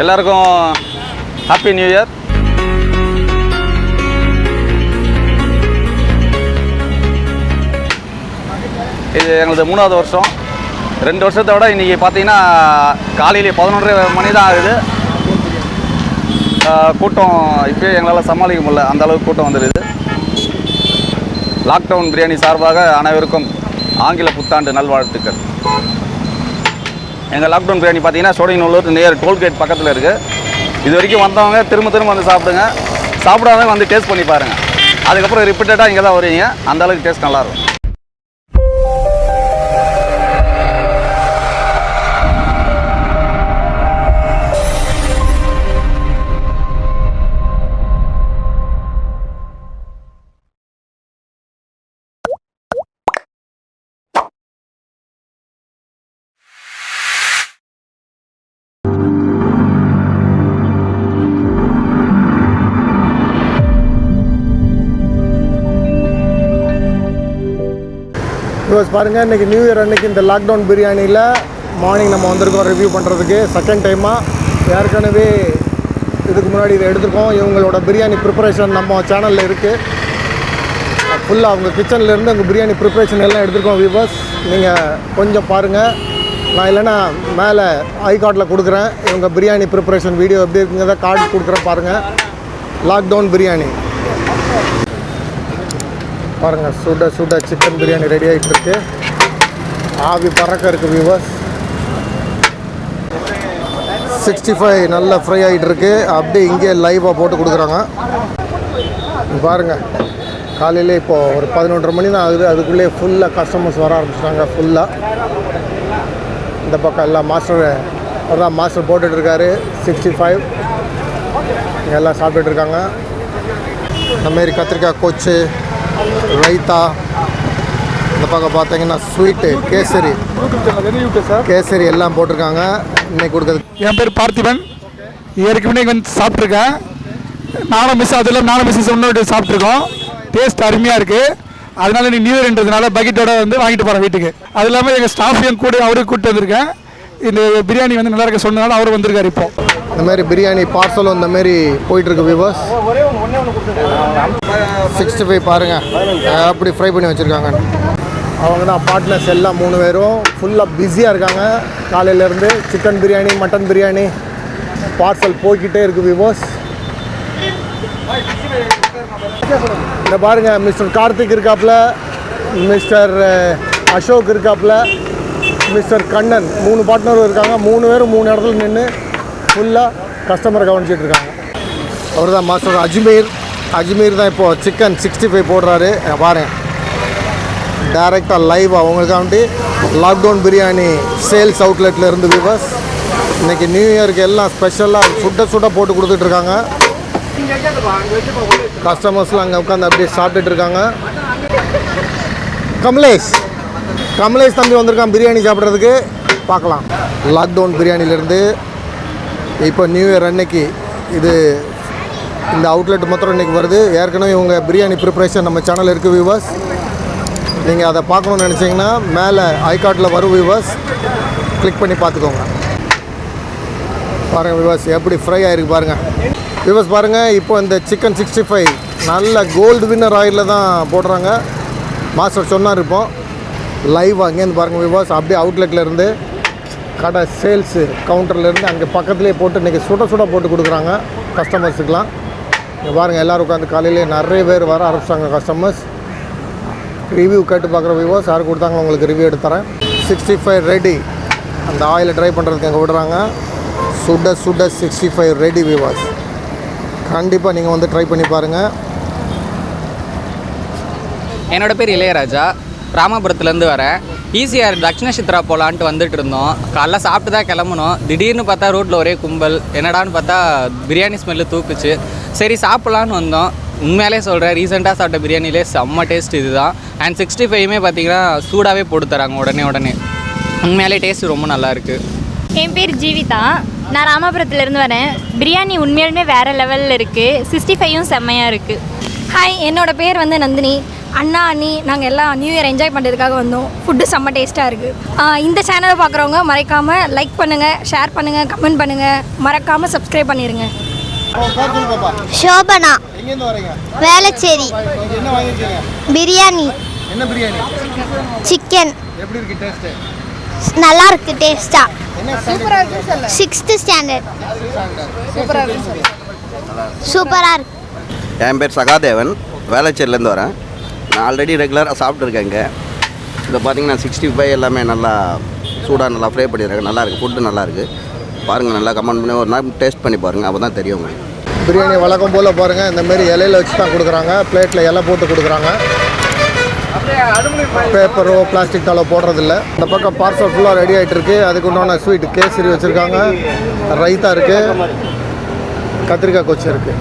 எல்லாருக்கும் happy new year. இது எங்களது 3வது வருஷம். 2 வருஷத்தை விட இன்றைக்கி பார்த்தீங்கன்னா காலையிலே 11:30 மணி தான் ஆகுது. கூட்டம் இப்போ எங்களால் சமாளிக்க முடியல, அந்த அளவுக்கு கூட்டம் வந்துடுது. லாக்டவுன் பிரியாணி சார்பாக அனைவருக்கும் ஆங்கில புத்தாண்டு நல்வாழ்த்துக்கள். எங்கள் லாக்டவுன் பிரியாணி பார்த்தீங்கன்னா சோழிங்கநல்லூர் நியர் டோல்கேட் பக்கத்தில் இருக்குது. இது வரைக்கும் வந்தவங்க திரும்ப வந்து சாப்பிடுங்க, சாப்பிடாதவங்க வந்து டேஸ்ட் பண்ணி பாருங்கள். அதுக்கப்புறம் ரிப்பீட்டடாக இங்கே தான் வருவீங்க. அந்த அளவுக்கு டேஸ்ட் நல்லாயிருக்கும். ப்ரோஸ் பாருங்கள், இன்றைக்கி நியூ இயர் அன்றைக்கி இந்த லாக்டவுன் பிரியாணியில் மார்னிங் நம்ம வந்திருக்கோம் ரிவ்யூ பண்ணுறதுக்கு. செகண்ட் டைமாக ஏற்கனவே இதுக்கு முன்னாடி இதை எடுத்துருக்கோம். இவங்களோட பிரியாணி ப்ரிப்பரேஷன் நம்ம சேனலில் இருக்குது. ஃபுல்லாக அவங்க கிச்சன்லேருந்து அவங்க பிரியாணி ப்ரிப்பரேஷன் எல்லாம் எடுத்துருக்கோம். வியூவர்ஸ் நீங்கள் கொஞ்சம் பாருங்கள். நான் இல்லைன்னா மேலே ஐ கார்டில் கொடுக்குறேன். இவங்க பிரியாணி ப்ரிப்பரேஷன் வீடியோ எப்படி இருக்குங்கிறத கார்டு கொடுக்குறேன் பாருங்கள். லாக்டவுன் பிரியாணி பாருங்கள், சுட சுட சிக்கன் பிரியாணி ரெடி ஆகிட்டு இருக்கு. ஆவி பறக்க இருக்குது வியூவர்ஸ். 65 நல்லா ஃப்ரை ஆகிட்டு இருக்கு. அப்படியே இங்கே லைவாக போட்டு கொடுக்குறாங்க பாருங்கள். காலையிலே இப்போது ஒரு 11:30 மணி தான் ஆகுது. அதுக்குள்ளேயே ஃபுல்லாக கஸ்டமர்ஸ் வர ஆரம்பிச்சிட்டாங்க. ஃபுல்லாக இந்த பக்கம் எல்லாம் மாஸ்டர் போட்டுட்ருக்காரு. 65 இங்கே எல்லாம் சாப்பிட்டுட்ருக்காங்க. இந்தமாரி கத்திரிக்காய் கொச்சு, ரைத்தா, இந்த பக்கம் பார்த்தீங்கன்னா ஸ்வீட்டு, கேசரி எல்லாம் போட்டிருக்காங்க. இன்னைக்கு கொடுக்குறது. என் பேர் பார்த்திபன். ஏற்கனவே வந்து சாப்பிட்ருக்கேன். நானும் மிஸ்ஸஸ் ஒன்று சாப்பிட்ருக்கோம். டேஸ்ட் அருமையாக இருக்குது. அதனால நீ நியூ இயர்ன்றதுனால பக்கெட்டோட வந்து வாங்கிட்டு போகிறேன் வீட்டுக்கு. அது இல்லாமல் எங்கள் ஸ்டாஃபையும் கூட அவருக்கு கூப்பிட்டு வந்திருக்கேன். இந்த பிரியாணி வந்து நல்லா இருக்க சொன்னதால அவர் வந்திருக்காரு. இப்போ இந்தமாரி பிரியாணி பார்சலும் இந்தமாரி போயிட்டுருக்கு வியூவர்ஸ். 65 பாருங்கள் அப்படி ஃப்ரை பண்ணி வச்சுருக்காங்க. அவங்க தான் பார்ட்னர்ஸ் எல்லாம் 3 பேரும் ஃபுல்லாக பிஸியாக இருக்காங்க. காலையிலேருந்து chicken biryani, mutton biryani parcel போய்கிட்டே இருக்குது வியூவர்ஸ். இந்த பாருங்கள், மிஸ்டர் கார்த்திக் இருக்காப்புல, மிஸ்டர் அசோக் இருக்காப்புல, மிஸ்டர் கண்ணன், 3 பார்ட்னரும் இருக்காங்க. 3 பேரும் 3 இடத்துல நின்று ஃபுல்லாக கஸ்டமரை கவனிச்சிட்டு இருக்காங்க. அவர் தான் மாஸ்டர் அஜ்மீர் தான் இப்போது சிக்கன் 65 போடுறாரு பாருங்கள். டைரெக்டாக லைவாக அவங்களுக்காண்டி லாக்டவுன் பிரியாணி சேல்ஸ் அவுட்லெட்டில் இருந்து வியூவர்ஸ். இன்றைக்கி நியூ இயருக்கு எல்லாம் ஸ்பெஷலாக சுட போட்டு கொடுத்துட்ருக்காங்க. கஸ்டமர்ஸ்லாம் அங்கே உட்காந்து அப்படியே சாப்பிட்டுட்டு இருக்காங்க. கமலேஷ் தம்பி வந்திருக்கான் பிரியாணி சாப்பிட்றதுக்கு. பார்க்கலாம். லாக்டவுன் பிரியாணிலேருந்து இப்போ நியூ இயர் அன்னைக்கு இது இந்த அவுட்லெட் மாத்திரம் இன்றைக்கி வருது. ஏற்கனவே இவங்க பிரியாணி ப்ரிப்பரேஷன் நம்ம சேனல் இருக்குது வியூவர்ஸ். நீங்கள் அதை பார்க்கணுன்னு நினச்சிங்கன்னா மேலே ஐ கார்டில் வரும் வியூவர்ஸ், கிளிக் பண்ணி பார்த்துக்கோங்க. பாருங்கள் வியூவர்ஸ் எப்படி ஃப்ரை ஆகிருக்கு பாருங்கள். வியூவர்ஸ் பாருங்கள், இப்போ இந்த சிக்கன் 65 நல்ல கோல்டு வின்னர் ஆயிலில் தான் போடுறாங்க. மாஸ்டர் சொன்னார் இப்போ லைவ் அங்கேருந்து பாருங்கள் வியூவர்ஸ். அப்படியே அவுட்லெட்டில் இருந்து கடை சேல்ஸு கவுண்டர்லேருந்து அங்கே பக்கத்துலேயே போட்டு இன்றைக்கி சுட போட்டு கொடுக்குறாங்க கஸ்டமர்ஸுக்கெலாம். இங்கே பாருங்கள், எல்லோரும் உட்காந்து காலையிலே நிறைய பேர் வர ஆரம்பிச்சிட்டாங்க கஸ்டமர்ஸ். ரிவ்யூ கேட்டு பார்க்குற வியூவர்ஸ் யார் கொடுத்தாங்க உங்களுக்கு ரிவ்யூ எடுத்துறேன். 65 ரெடி. அந்த ஆயிலை ட்ரை பண்ணுறதுக்கு அங்கே விடுறாங்க. சுட 65 ரெடி வியூவர்ஸ். கண்டிப்பாக நீங்கள் வந்து ட்ரை பண்ணி பாருங்கள். என்னோடய பேர் இளையராஜா, ராமபுரத்துலேருந்து வரேன். ECR தக்ஷணசித்ரா போகலான்ட்டு வந்துட்டு இருந்தோம். காலைல சாப்பிட்டு தான் கிளம்பணும். திடீர்னு பார்த்தா ரோட்டில் ஒரே கும்பல். என்னடான்னு பார்த்தா பிரியாணி ஸ்மெல்லு தூக்குச்சு. சரி சாப்பிட்லான்னு வந்தோம். உண்மையிலே சொல்கிறேன், ரீசெண்டாக சாப்பிட்ட பிரியாணிலே செம்ம டேஸ்ட் இது தான். அண்ட் 65மே பார்த்தீங்கன்னா சூடாகவே போட்டு தராங்க உடனே. உண்மையிலே டேஸ்ட் ரொம்ப நல்லாயிருக்கு. என் பேர் ஜீவிதா, நான் ராமபுரத்துலேருந்து வரேன். பிரியாணி உண்மையாலுமே வேறு லெவலில் இருக்குது. 65யும் செம்மையாக இருக்குது. ஹாய், என்னோடய பேர் வந்து நந்தினி. அண்ணா அண்ணி நாங்கள் எல்லாம் நியூ இயர் என்ஜாய் பண்ணுறதுக்காக வந்தோம். ஃபுட்டு செம்ம டேஸ்ட்டாக இருக்குது. இந்த சேனலை பார்க்குறவங்க மறக்காமல் லைக் பண்ணுங்கள், ஷேர் பண்ணுங்கள், கமெண்ட் பண்ணுங்கள், மறக்காமல் சப்ஸ்கிரைப் பண்ணிடுங்க. ஷோபனா, எங்கேருந்து வரீங்க? வேளச்சேரி. என்ன வாங்கியிருக்கீங்க? பிரியாணி. என்ன பிரியாணி? சிக்கன். எப்படி இருக்கு டேஸ்ட்டு? நல்லா இருக்கு டேஸ்டா. சூப்பராக இருக்கு. 6th standard. சூப்பராக இருக்கு. என் பேர் சகாதேவன், வேளச்சேரிலேருந்து வரேன். நான் ஆல்ரெடி ரெகுலராக சாப்பிட்ருக்கேன் இங்கே. இதை பார்த்தீங்கன்னா 65 எல்லாமே நல்லா சூடாக நல்லா ஃப்ரை பண்ணிடுறாங்க. நல்லா இருக்குது, ஃபுட்டு நல்லா இருக்குது. பாருங்கள், நல்லா கமெண்ட் பண்ணி ஒரு நாள் டேஸ்ட் பண்ணி பாருங்கள், அப்போ தான் தெரியும் உங்களுக்கு. பிரியாணி வழக்கம் போல் பாருங்கள், இந்தமாரி இலையில வச்சு தான் கொடுக்குறாங்க. பிளேட்டில் இலை போட்டு கொடுக்குறாங்க. பேப்பரோ பிளாஸ்டிக் தாளோ போடுறதில்ல. இந்த பக்கம் பார்சல் ஃபுல்லாக ரெடி ஆகிட்டு இருக்குது. அதுக்கு உண்டான ஸ்வீட் கேசரி வச்சுருக்காங்க, ரைத்தா இருக்குது, கத்திரிக்காய் கொச்சு இருக்குது.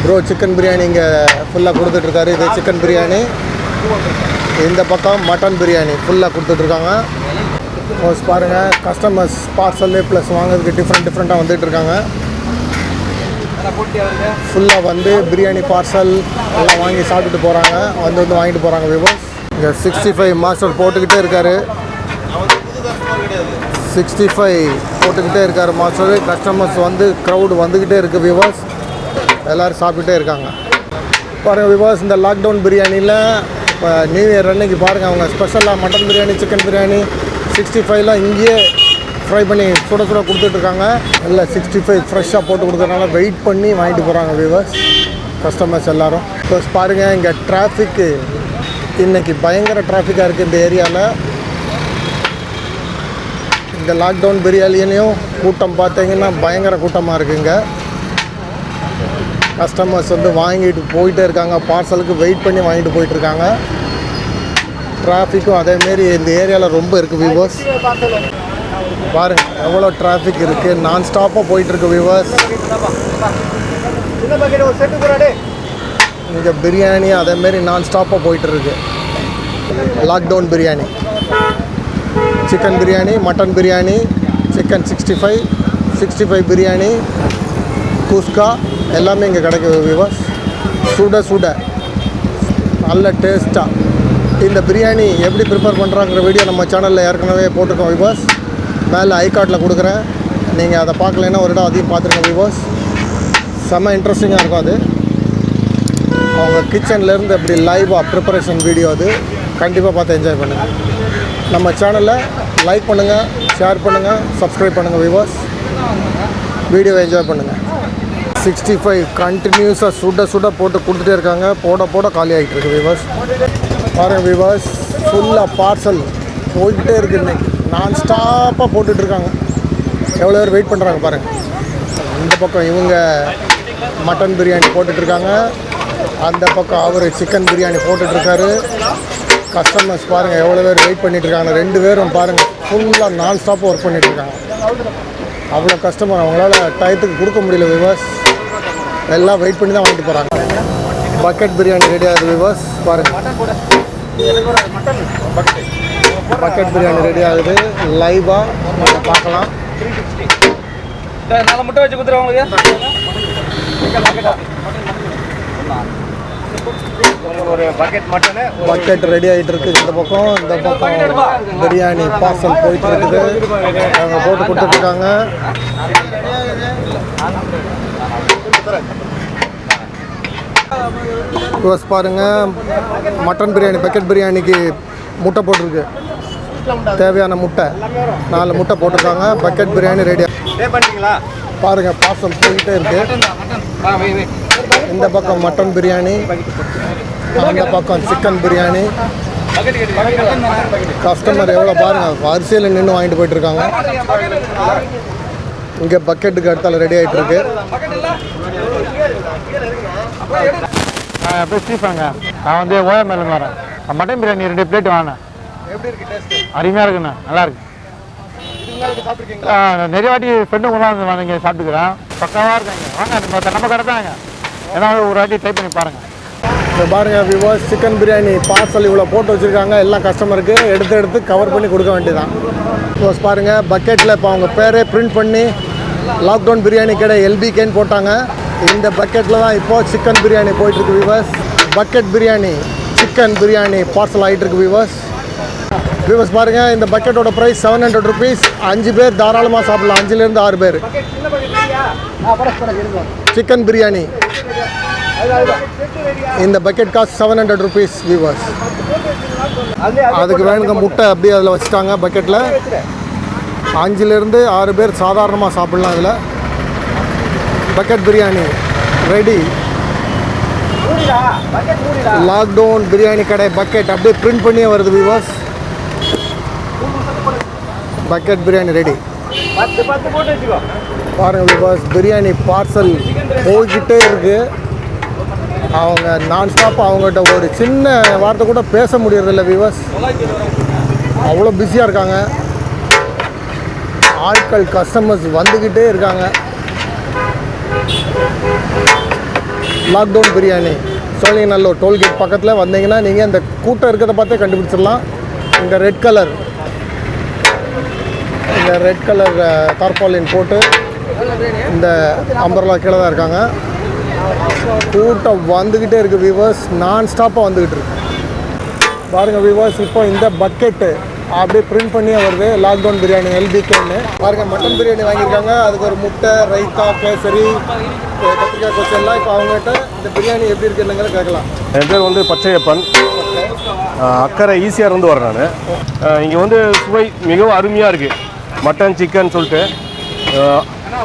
ப்ரோ சிக்கன் பிரியாணி இங்கே ஃபுல்லாக கொடுத்துட்ருக்காரு. இது சிக்கன் பிரியாணி. இந்த பக்கம் மட்டன் பிரியாணி ஃபுல்லாக கொடுத்துட்ருக்காங்க. பாருங்கள், கஸ்டமர்ஸ் பார்சல் ப்ளஸ் வாங்குறதுக்கு டிஃப்ரெண்ட்டாக வந்துட்டுருக்காங்க. ஃபுல்லாக வந்து பிரியாணி பார்சல் எல்லாம் வாங்கி சாப்பிட்டுட்டு போகிறாங்க. வந்து வாங்கிட்டு போகிறாங்க வியூவர்ஸ். இங்கே 65 மாஸ்டர் போட்டுக்கிட்டே இருக்கார். 65 போட்டுக்கிட்டே இருக்கார் மாஸ்டர். கஸ்டமர்ஸ் வந்து க்ரௌடு வந்துக்கிட்டே இருக்குது வியூவர்ஸ். எல்லோரும் சாப்பிட்டுட்டே இருக்காங்க. பாருங்கள் வியூவர்ஸ், இந்த லாக்டவுன் பிரியாணியில் இப்போ நியூ இயர் அன்னைக்கு பாருங்கள், அவங்க ஸ்பெஷலாக மட்டன் பிரியாணி, சிக்கன் பிரியாணி 65லாம் இங்கேயே ஃப்ரை பண்ணி சுட கொடுத்துட்ருக்காங்க. இல்லை 65 ஃப்ரெஷ்ஷாக போட்டு கொடுக்குறதுனால வெயிட் பண்ணி வாங்கிட்டு போகிறாங்க வியூவர்ஸ், கஸ்டமர்ஸ் எல்லோரும். ப்ளஸ் பாருங்கள், இங்கே டிராஃபிக்கு இன்றைக்கி பயங்கர டிராஃபிக்காக இருக்குது இந்த ஏரியாவில். இந்த லாக்டவுன் பிரியாணிலையும் கூட்டம் பார்த்தீங்கன்னா பயங்கர கூட்டமாக இருக்குங்க. கஸ்டமர்ஸ் வந்து வாங்கிட்டு போயிட்டே இருக்காங்க. பார்சலுக்கு வெயிட் பண்ணி வாங்கிட்டு போயிட்டுருக்காங்க. டிராஃபிக்கும் அதேமாரி இந்த ஏரியாவில் ரொம்ப இருக்குது வியூவர்ஸ். பாருங்கள் எவ்வளோ டிராஃபிக் இருக்குது, நான் ஸ்டாப்பாக போயிட்டுருக்கு வியூவர்ஸ். இங்கே பிரியாணி அதேமாரி நான் ஸ்டாப்பாக போயிட்டுருக்கு. Lockdown biryani, chicken biryani, mutton biryani, chicken 65 biryani, குஸ்கா எல்லாமே இங்கே கிடைக்குது வியூவர்ஸ். சுட நல்ல டேஸ்ட்டாக. இந்த பிரியாணி எப்படி ப்ரிப்பேர் பண்ணுறாங்கிற வீடியோ நம்ம சேனலில் ஏற்கனவே போட்டிருக்கோம் வியூவர்ஸ். மேலே ஐகார்டில் கொடுக்குறேன், நீங்கள் அதை பார்க்கலைன்னா ஒரு இடம் அதையும் பார்த்துருக்கோம் வியூவர்ஸ். செம்ம இன்ட்ரெஸ்டிங்காக இருக்கும் அது. அவங்க கிச்சன்லேருந்து அப்படி லைவாக ப்ரிப்பரேஷன் வீடியோ அது. கண்டிப்பாக பார்த்து என்ஜாய் பண்ணுங்கள். நம்ம சேனலை லைக் பண்ணுங்கள், ஷேர் பண்ணுங்கள், சப்ஸ்கிரைப் பண்ணுங்கள் வியூவர்ஸ். வீடியோவை என்ஜாய் பண்ணுங்கள். 65 கண்டினியூஸாக சுட போட்டு கொடுத்துட்டே இருக்காங்க. போட காலி ஆகிட்டு இருக்கு வியூவர்ஸ். பாருங்கள் வியூவர்ஸ், ஃபுல்லாக பார்சல் போய்கிட்டே இருக்குது. இன்றைக்கி நான் ஸ்டாப்பாக போட்டுட்ருக்காங்க. எவ்வளோ பேர் வெயிட் பண்ணுறாங்க பாருங்கள். இந்த பக்கம் இவங்க மட்டன் பிரியாணி போட்டுட்ருக்காங்க, அந்த பக்கம் அவர் சிக்கன் பிரியாணி போட்டுட்ருக்காரு. கஸ்டமர்ஸ் பாருங்கள் எவ்வளோ பேர் வெயிட் பண்ணிகிட்ருக்காங்க. 2 பேரும் பாருங்கள் ஃபுல்லாக நான் ஸ்டாப்பாக ஒர்க் பண்ணிகிட்ருக்காங்க. அவ்வளோ கஸ்டமர் அவங்களால டயத்துக்கு கொடுக்க முடியல வியூவர்ஸ். எல்லாம் வெயிட் பண்ணி தான் வாங்கிட்டு போகிறாங்க. பக்கெட் பிரியாணி ரெடி ஆகுது வியூவர்ஸ். பாருங்கள், பக்கெட் பிரியாணி ரெடி ஆகுது. லைவாக நம்ம பார்க்கலாம். முட்டை வச்சு கொடுத்துருவாங்க. ஒரு பக்கெட் ரெடி ஆகிட்டு இருக்குது. இந்த பக்கம் பிரியாணி பார்சல் போயிட்டு இருக்குது. அவங்க போட்டு கொடுத்துட்ருக்காங்க. ப்ளஸ் பாருங்கள், மட்டன் பிரியாணி பக்கெட் பிரியாணிக்கு முட்டை போட்டிருக்கு. தேவையான முட்டை 4 முட்டை போட்டிருக்காங்க. Bucket biryani ready. பாருங்கள் பார்சல் போயிட்டே இருக்குது. இந்த பக்கம் மட்டன் பிரியாணி, அந்த பக்கம் சிக்கன் பிரியாணி. கஸ்டமர் எவ்வளோ பாருங்கள், வரிசையில் நின்று வாங்கிட்டு போயிட்டுருக்காங்க. இங்கே பக்கெட்டுக்கு அடுத்தால ரெடி ஆகிட்டு இருக்கு. ஸ்டீஃபனுங்க, நான் வந்து ஓஎம்எல்லேருந்து வரேன். மட்டன் பிரியாணி 2 பிளேட் வாங்கினேன். எப்படி இருக்குது டேஸ்ட்டு? அருமையாக இருக்குண்ணா, நல்லா இருக்கு. நிறைய வாட்டி ஃப்ரெண்டு கொண்டாந்து வந்து சாப்பிட்டுக்கிறேன். பக்காவாக இருக்காங்க. வாங்க நம்ம கடை தாங்க, ஏதாவது ஒரு வாட்டி ட்ரை பண்ணி பாருங்கள். இப்போ பாருங்கள் வியூவர்ஸ், சிக்கன் பிரியாணி பார்சல் இவ்வளோ போட்டு வச்சுருக்காங்க. எல்லாம் கஸ்டமருக்கு எடுத்து கவர் பண்ணி கொடுக்க வேண்டியதான். வியூவர்ஸ் பாருங்கள், பக்கெட்டில் இப்போ அவங்க பேரே பிரிண்ட் பண்ணி லாக்டவுன் பிரியாணி கடை LBKன்னு போட்டாங்க. இந்த பக்கெட்டில் தான் இப்போது சிக்கன் பிரியாணி போயிட்டுருக்கு viewers. Bucket biryani chicken biryani parcel ஆகிட்டு இருக்கு வியூவர்ஸ். வியூவர்ஸ் பாருங்கள், இந்த பக்கெட்டோட ப்ரைஸ் 700 rupees. 5 பேர் தாராளமாக சாப்பிடலாம், 5லேருந்து 6 பேர். சிக்கன் பிரியாணி இந்த பக்கெட் காஸ்ட் 700 rupees வியூவர்ஸ். அதுக்கு வேணுங்க முட்டை அப்படியே அதில் வச்சுட்டாங்க பக்கெட்டில். 5லேருந்து 6 பேர் சாதாரணமாக சாப்பிட்லாம். இதில் bucket biryani ready. Lockdown biryani கடை பக்கெட் அப்படியே பிரிண்ட் பண்ணியே வருது வியூவர்ஸ். Bucket biryani ready. பாருங்கள் வியூவர்ஸ், பிரியாணி பார்சல் போய்கிட்டே இருக்குது. அவங்க நான் ஸ்டாப் அவங்ககிட்ட ஒரு சின்ன வார்த்தை கூட பேச முடியறதில்ல வியூவர்ஸ், அவ்வளோ பிஸியாக இருக்காங்க. ஆட்கள் கஸ்டமர்ஸ் வந்துக்கிட்டே இருக்காங்க. லாக்டவுன் பிரியாணி சோழிங்கநல்லூர் டோல்கேட் பக்கத்தில் வந்தீங்கன்னா நீங்கள் இந்த கூட்டம் இருக்கிறத பார்த்தே கண்டுபிடிச்சிடலாம். இந்த ரெட் கலர் தார்பாலின் போட்டு இந்த அம்பர்லா கீழே தான் இருக்காங்க. கூட்டம் வந்துக்கிட்டே இருக்குது வியூவர்ஸ், நான் ஸ்டாப்பாக வந்துக்கிட்டு இருக்கு. பாருங்கள் வியூவர்ஸ், இப்போ இந்த பக்கெட்டு அப்படியே பிரிண்ட் பண்ணியே வருது. லாக்டவுன் பிரியாணி எல்பிகேன்னு பாருங்கள். மட்டன் பிரியாணி வாங்கியிருக்காங்க, அதுக்கு ஒரு முட்டை, ரைத்தா, கேசரி, கத்திரிக்காய் கொச்சு எல்லாம். இப்போ அவங்ககிட்ட இந்த பிரியாணி எப்படி இருக்குங்கிறத கேட்கலாம். என் பேர் வந்து பச்சையப்பன், அக்கறை ECR வந்து வரேன் நான். இங்கே வந்து சுவை மிகவும் அருமையாக இருக்குது. மட்டன் சிக்கன் சொல்லிட்டு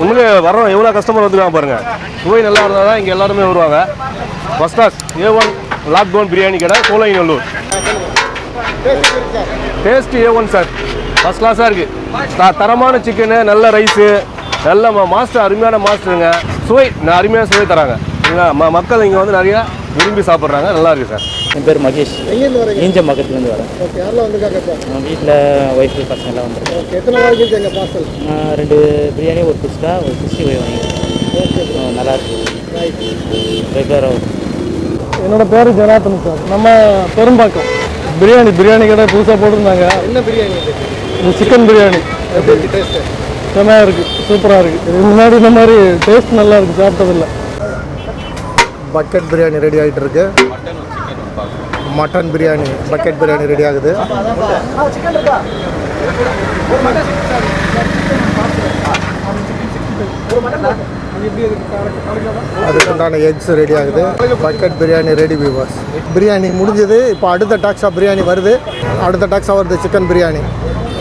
உண்மையிலே வரோம், எவ்வளோ கஸ்டமர் வந்துருக்காங்க பாருங்கள். சுவை நல்லா இருந்தால் தான் இங்கே எல்லாருமே வருவாங்க. First class A1 lockdown biryani கடை Sholinganallur. Taste A1 sir, first கிளாஸாக இருக்குது. தரமான சிக்கனு, நல்ல ரைஸு, நல்ல மாஸ்டர், அருமையான மாஸ்டருங்க. சுவை அருமையான சுவை தராங்க. மக்கள் இங்கே வந்து நிறையா விரும்பி சாப்பிட்றாங்க, நல்லா இருக்குது சார். என் பேர் மகேஷ், எங்கேருந்து வரீங்க? ஈஞ்சம்பக்கத்துலேருந்து வரேன். ஓகே, யாரெல்லாம் வந்துருக்காங்க இப்போ? வீட்டில் ஒய்ஃபு பசங்க எல்லாம் வந்துருக்கோம். ஓகே, எத்தனை வாங்கிட்டு எங்கள் பார்சல்? 2 பிரியாணி, ஒரு குஸ்கா, ஒரு 65 வாங்கியிருக்கேன். ஓகே, நல்லாயிருக்கு, ரைட். ரெகுலராக. என்னோடய பேர் ஜனார்த்தன் சார். நம்ம பெரும்பாக்கம் பிரியாணி கடை புதுசாக போட்டிருந்தாங்க. என்ன பிரியாணி இது? இந்த சிக்கன் பிரியாணி எப்படி இருக்குது டேஸ்ட்டு? செம்மையாக இருக்குது, சூப்பராக இருக்குது. இதுக்கு முன்னாடி இந்த மாதிரி டேஸ்ட் நல்லா இருக்குது, சாப்பிட்டதில்லை. பக்கெட் பிரியாணி ரெடி ஆகிட்டு இருக்கு. Mutton biryani bucket biryani ready ஆகுது. அதுக்குண்டான எக்ஸ் ரெடி ஆகுது. Bucket biryani ready viewers. Biryani முடிஞ்சது. இப்போ அடுத்த டாக்ஸாக பிரியாணி வருது. அடுத்த டாக்ஸாக வருது சிக்கன் பிரியாணி.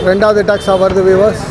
2வது டாக்ஸாக வருது வியூவர்ஸ்.